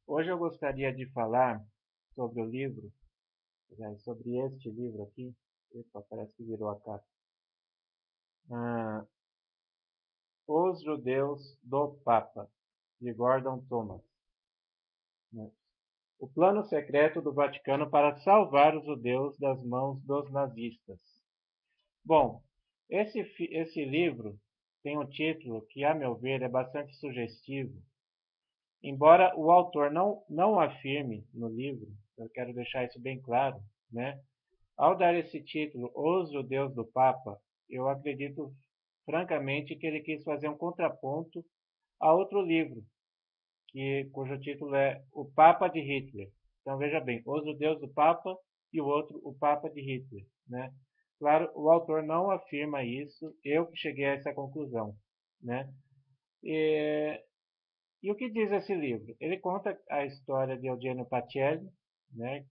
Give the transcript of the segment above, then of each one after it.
Hoje eu gostaria de falar sobre o livro, sobre este livro aqui. Epa, parece que virou a capa. Ah, Os Judeus do Papa, de Gordon Thomas, né? O plano secreto do Vaticano para salvar os judeus das mãos dos nazistas. Bom, esse livro tem um título que, a meu ver, é bastante sugestivo. Embora o autor não afirme no livro, eu quero deixar isso bem claro, né? Ao dar esse título, Os Judeus do Papa, eu acredito francamente que ele quis fazer um contraponto a outro livro, cujo título é O Papa de Hitler. Então veja bem, Os Judeus do Papa e o outro, O Papa de Hitler, né? Claro, o autor não afirma isso, eu que cheguei a essa conclusão, né? E, e o que diz esse livro? Ele conta a história de Eugenio Pacelli, né?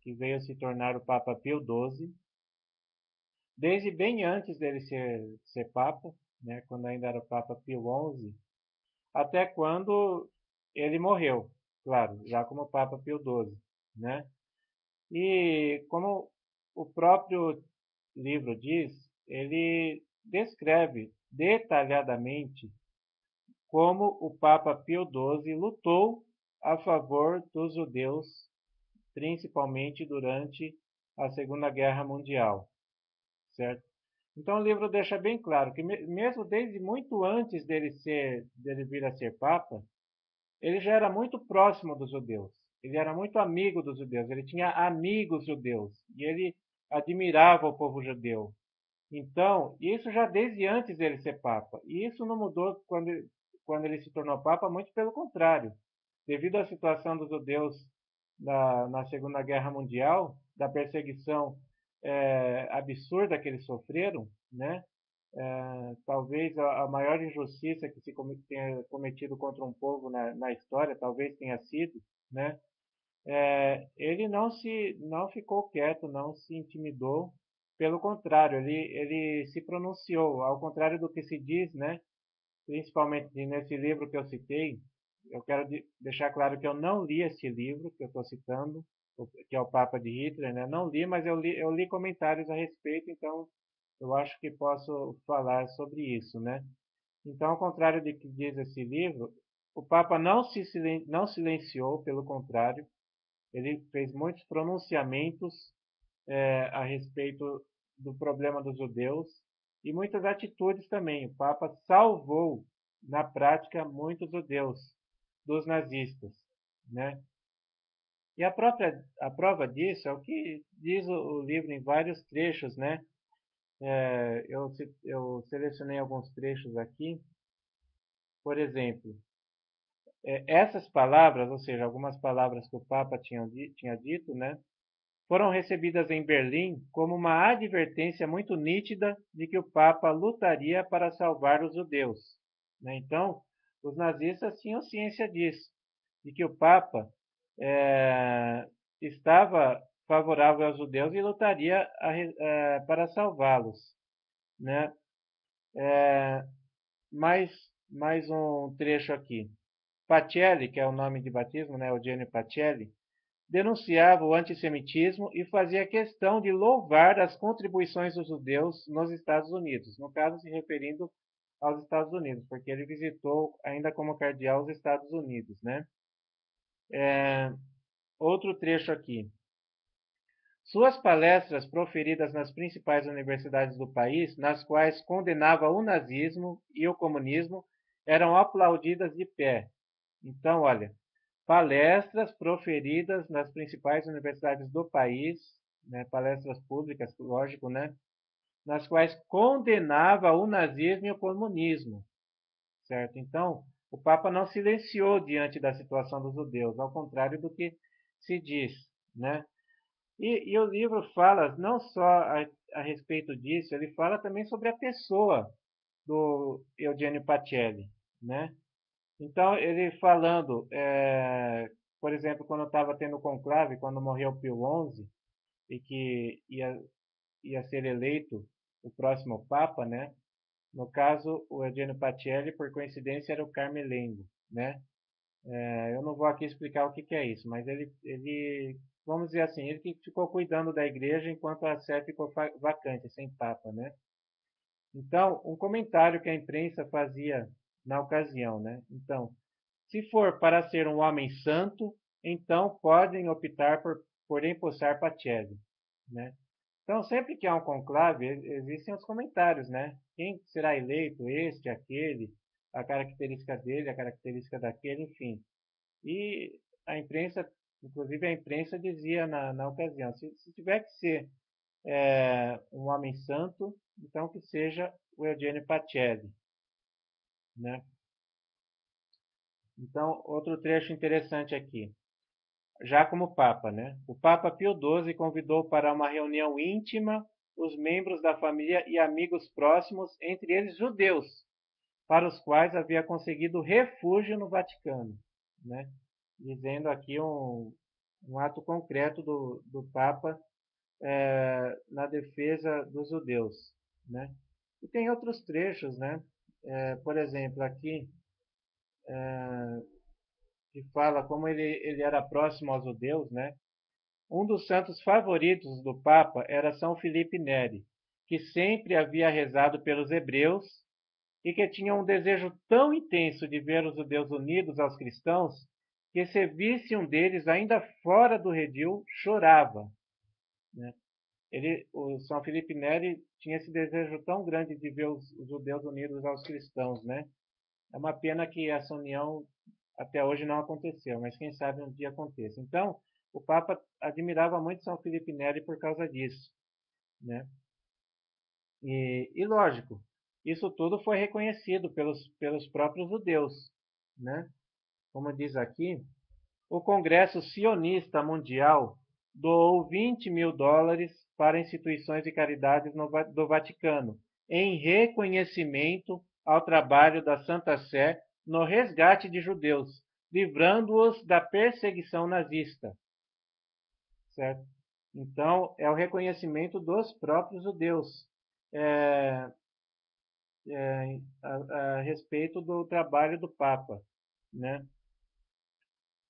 Que veio se tornar o Papa Pio XII, desde bem antes dele ser Papa, né, quando ainda era o Papa Pio XI, até quando ele morreu, claro, já como Papa Pio XII, né? E como o próprio livro diz, ele descreve detalhadamente como o Papa Pio XII lutou a favor dos judeus, principalmente durante a Segunda Guerra Mundial, certo? Então o livro deixa bem claro que mesmo desde muito antes dele vir a ser papa, ele já era muito próximo dos judeus. Ele era muito amigo dos judeus. Ele tinha amigos judeus e ele admirava o povo judeu. Então, isso já desde antes dele ser papa. E isso não mudou quando ele se tornou papa, muito pelo contrário. Devido à situação dos judeus na Segunda Guerra Mundial, da perseguição absurda que eles sofreram, né? Talvez a maior injustiça que se tenha cometido contra um povo na história, talvez tenha sido, né? Ele não ficou quieto, não se intimidou, pelo contrário, ele se pronunciou, ao contrário do que se diz, né? Principalmente nesse livro que eu citei. Eu quero deixar claro que eu não li esse livro que eu estou citando, que é o Papa de Hitler, né? Não li, mas eu li comentários a respeito, então eu acho que posso falar sobre isso, né? Então, ao contrário do que diz esse livro, o Papa não silenciou, pelo contrário, ele fez muitos pronunciamentos a respeito do problema dos judeus e muitas atitudes também. O Papa salvou, na prática, muitos judeus dos nazistas, né? E a prova disso é o que diz o livro em vários trechos, né? Eu selecionei alguns trechos aqui. Por exemplo, essas palavras, ou seja, algumas palavras que o Papa tinha dito, né? Foram recebidas em Berlim como uma advertência muito nítida de que o Papa lutaria para salvar os judeus, né? Então, os nazistas tinham ciência disso, de que o Papa eh, estava favorável aos judeus e lutaria para salvá-los, né? Eh, mais, mais um trecho aqui. Pacelli, que é o nome de batismo, né? Eugenio Pacelli, denunciava o antissemitismo e fazia questão de louvar as contribuições dos judeus nos Estados Unidos, no caso se referindo aos Estados Unidos, porque ele visitou ainda como cardeal os Estados Unidos, né? É, Outro trecho aqui. Suas palestras proferidas nas principais universidades do país, nas quais condenava o nazismo e o comunismo, eram aplaudidas de pé. Então, olha, palestras proferidas nas principais universidades do país, né, palestras públicas, lógico, né, nas quais condenava o nazismo e o comunismo, certo? Então, o Papa não silenciou diante da situação dos judeus, ao contrário do que se diz, né? E o livro fala não só a respeito disso, ele fala também sobre a pessoa do Eugenio Pacelli, né? Então, ele falando, por exemplo, quando estava tendo o conclave, quando morreu Pio XI, e que ia ser eleito o próximo Papa, né? No caso, o Eugenio Pacelli, por coincidência, era o carmelengo, né? Eu não vou aqui explicar o que que é isso, mas vamos dizer assim, ele que ficou cuidando da igreja enquanto a sé ficou vacante, sem papa, né? Então, um comentário que a imprensa fazia na ocasião, né? Então, se for para ser um homem santo, então podem optar por empossar Pacelli, né? Então, sempre que há um conclave, existem os comentários, né? Quem será eleito, este, aquele, a característica dele, a característica daquele, enfim. E a imprensa, inclusive a imprensa dizia na ocasião, se tiver que ser um homem santo, então que seja o Eugênio Pacelli, né? Então, outro trecho interessante aqui, já como Papa, né? O Papa Pio XII convidou para uma reunião íntima os membros da família e amigos próximos, entre eles judeus, para os quais havia conseguido refúgio no Vaticano, né? Dizendo aqui um ato concreto do Papa na defesa dos judeus, né? E tem outros trechos, né? Por exemplo, aqui que fala como ele era próximo aos judeus, né? Um dos santos favoritos do Papa era São Felipe Neri, que sempre havia rezado pelos hebreus e que tinha um desejo tão intenso de ver os judeus unidos aos cristãos que se visse um deles ainda fora do redil, chorava, né? O São Felipe Neri tinha esse desejo tão grande de ver os judeus unidos aos cristãos, né? É uma pena que essa união até hoje não aconteceu, mas quem sabe um dia aconteça. Então, o Papa admirava muito São Felipe Neri por causa disso, né? E lógico, isso tudo foi reconhecido pelos próprios judeus, né? Como diz aqui, o Congresso Sionista Mundial doou 20 mil dólares para instituições de caridade do Vaticano, em reconhecimento ao trabalho da Santa Sé no resgate de judeus, livrando-os da perseguição nazista, certo? Então, é o reconhecimento dos próprios judeus é, a respeito do trabalho do Papa, né?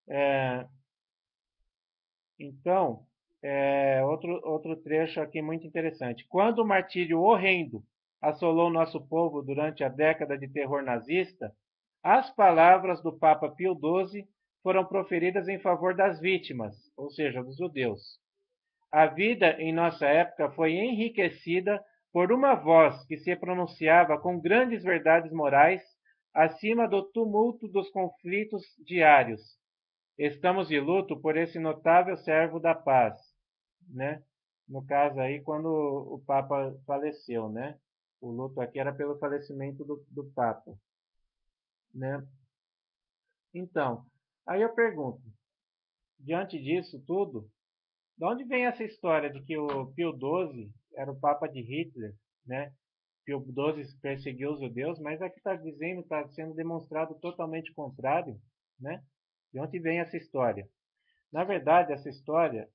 É, Então, outro trecho aqui muito interessante. Quando o martírio horrendo assolou nosso povo durante a década de terror nazista, as palavras do Papa Pio XII foram proferidas em favor das vítimas, ou seja, dos judeus. A vida em nossa época foi enriquecida por uma voz que se pronunciava com grandes verdades morais acima do tumulto dos conflitos diários. Estamos de luto por esse notável servo da paz, né? No caso aí, quando o Papa faleceu, né? O luto aqui era pelo falecimento do Papa, né? Então, aí eu pergunto, diante disso tudo, de onde vem essa história de que o Pio XII era o Papa de Hitler, né? Pio XII perseguiu os judeus, mas aqui está dizendo, está sendo demonstrado totalmente o contrário, né? De onde vem essa história? Na verdade, essa história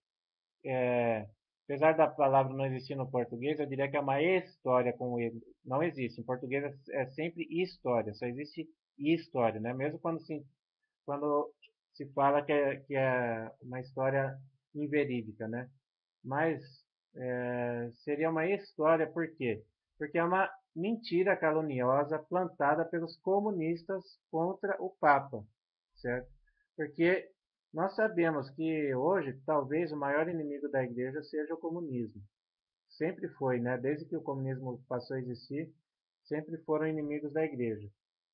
apesar da palavra não existir no português, eu diria que é uma história com ele. Não existe. Em português é sempre história, só existe história, né? Mesmo quando se fala que é uma história inverídica, né? Mas seria uma história por quê? Porque é uma mentira caluniosa plantada pelos comunistas contra o Papa, certo? Porque nós sabemos que hoje talvez o maior inimigo da igreja seja o comunismo. Sempre foi, né? Desde que o comunismo passou a existir, sempre foram inimigos da igreja.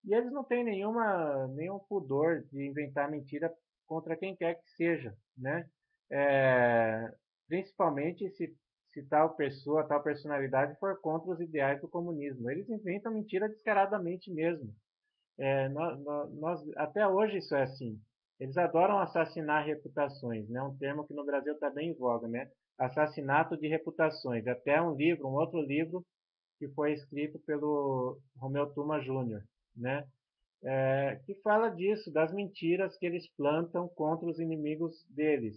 E eles não têm nenhum pudor de inventar mentira contra quem quer que seja, né? Principalmente se tal pessoa, tal personalidade for contra os ideais do comunismo. Eles inventam mentira descaradamente mesmo. Até hoje isso é assim. Eles adoram assassinar reputações, né? Um termo que no Brasil está bem em voga, né? Assassinato de reputações. Até um outro livro que foi escrito pelo Romeu Tuma Júnior, né? Que fala disso, das mentiras que eles plantam contra os inimigos deles,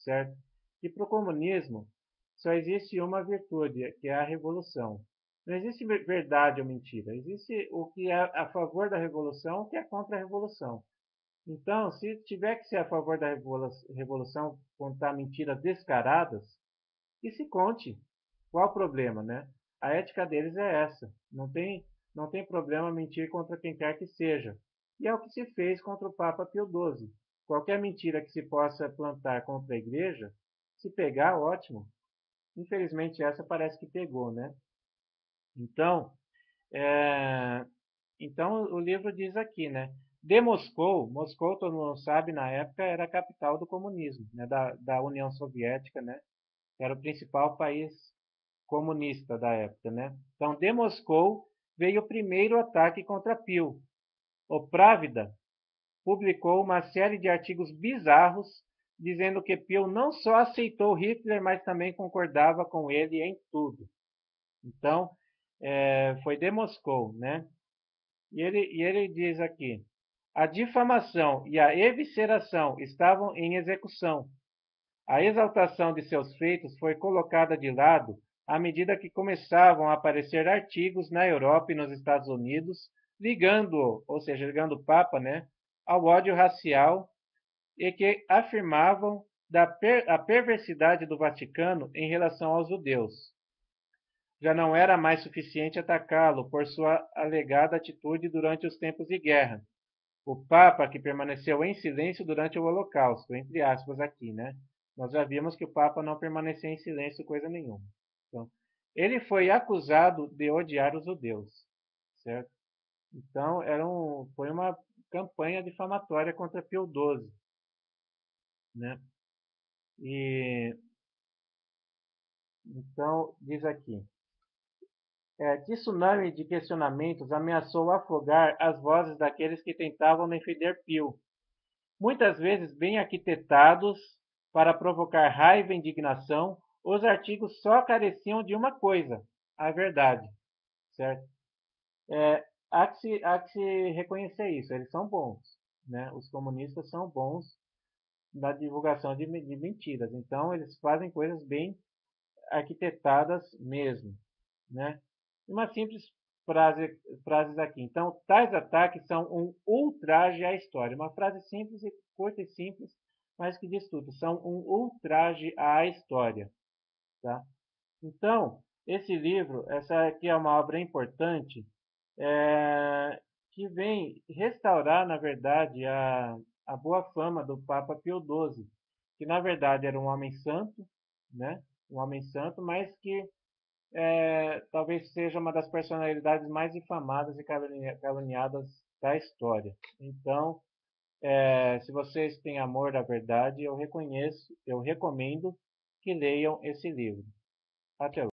certo? E para o comunismo só existe uma virtude, que é a revolução. Não existe verdade ou mentira, existe o que é a favor da revolução e o que é contra a revolução. Então, se tiver que ser a favor da revolução, contar mentiras descaradas, que se conte. Qual o problema, né? A ética deles é essa. Não tem problema mentir contra quem quer que seja. E é o que se fez contra o Papa Pio XII. Qualquer mentira que se possa plantar contra a igreja, se pegar, ótimo. Infelizmente essa parece que pegou, né? Então, é, então o livro diz aqui, né? De Moscou, Moscou, todo mundo sabe, na época era a capital do comunismo, né? da União Soviética, né? Era o principal país comunista da época, né? Então, de Moscou veio o primeiro ataque contra Pio. O Pravda publicou uma série de artigos bizarros dizendo que Pio não só aceitou Hitler, mas também concordava com ele em tudo. Então, foi de Moscou, né? E ele diz aqui: a difamação e a evisceração estavam em execução. A exaltação de seus feitos foi colocada de lado à medida que começavam a aparecer artigos na Europa e nos Estados Unidos, ligando-o, ou seja, ligando o Papa, né, ao ódio racial e que afirmavam a perversidade do Vaticano em relação aos judeus. Já não era mais suficiente atacá-lo por sua alegada atitude durante os tempos de guerra. O Papa, que permaneceu em silêncio durante o Holocausto, entre aspas aqui, né? Nós já vimos que o Papa não permaneceu em silêncio coisa nenhuma. Então, ele foi acusado de odiar os judeus, certo? Então, foi uma campanha difamatória contra Pio XII, né? E então diz aqui: tsunami de questionamentos ameaçou afogar as vozes daqueles que tentavam defender Pio, muitas vezes bem arquitetados para provocar raiva e indignação. Os artigos só careciam de uma coisa: a verdade, certo? Há que se reconhecer isso, eles são bons, né? Os comunistas são bons na divulgação de mentiras, então eles fazem coisas bem arquitetadas mesmo, né? Uma simples frases aqui. Então, tais ataques são um ultraje à história. Uma frase simples, curta e simples, mas que diz tudo. São um ultraje à história. Tá? Então, esse livro, essa aqui é uma obra importante, que vem restaurar, na verdade, a boa fama do Papa Pio XII, que na verdade era um homem santo, né? Um homem santo, mas que talvez seja uma das personalidades mais difamadas e caluniadas da história. Então, se vocês têm amor à verdade, eu recomendo que leiam esse livro. Até